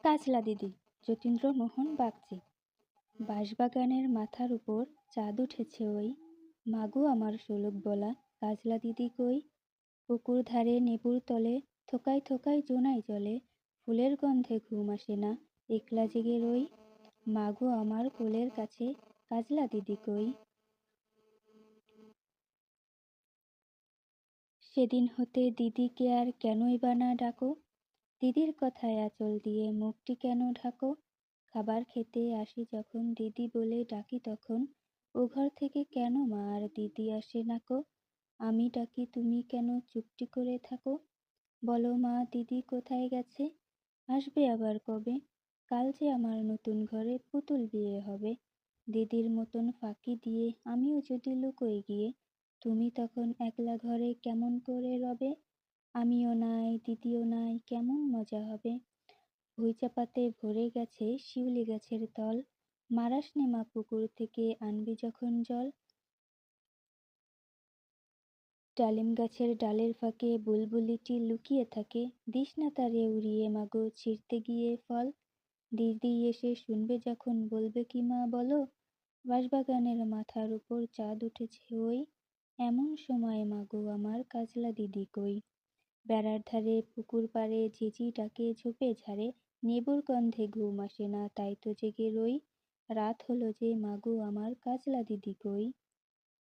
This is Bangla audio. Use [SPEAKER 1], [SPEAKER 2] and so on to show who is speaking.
[SPEAKER 1] কাজলা দিদি, যতীন্দ্রমোহন বাগচি। বাঁশবাগানের মাথার উপর চাঁদ উঠেছে ওই, মাগো আমার শোলক বলা কাজলা দিদি কই। পুকুর ধারে নেবুর তলে থোকায় থোকায় জোনাই জলে, ফুলের গন্ধে ঘুম আসে না, একলা জেগে রই। মাগো আমার কোলের কাছে কাজলা দিদি কই। সেদিন হতে দিদিকে আর কেনই বা না ডাকো, দিদির কথায় আঁচল দিয়ে মুখটি কেন ঢাকো। খাবার খেতে আসি যখন দিদি বলে ডাকি তখন, ও ঘর থেকে কেন মা আর দিদি আসে না কো। আমি ডাকি তুমি কেন চুপটি করে থাকো। বলো মা দিদি কোথায় গেছে, আসবে আবার কবে। কাল যে আমার নতুন ঘরে পুতুল বিয়ে হবে, দিদির মতন ফাঁকি দিয়ে আমিও যদি লুকোই গিয়ে, তুমি তখন একলা ঘরে কেমন করে রবে। আমিও নাই দিদিও নাই কেমন মজা হবে। ভুঁইচাপাতে ভরে গেছে শিউলি গাছের তল, মারাস নে মা পুকুর থেকে আনবি যখন জল। ডালিম গাছের ডালের ফাঁকে বুলবুলিটি লুকিয়ে থাকে, দিস না তারে উড়িয়ে মাগো ছিঁড়তে গিয়ে ফল। দিদি এসে শুনবে যখন বলবে কি মা বলো, বাঁশবাগানের মাথার উপর চাঁদ উঠেছে ওই, এমন সময় মাগো আমার কাজলা দিদি কই। বেড়ার ধারে পুকুর পাড়ে ঝিঝি ডাকে ঝোপে ঝাড়ে, নেবুর গন্ধে ঘুম আসে না তাই তো জেগে রই। রাত হলো যে মাগো আমার কাজলা দিদি কই।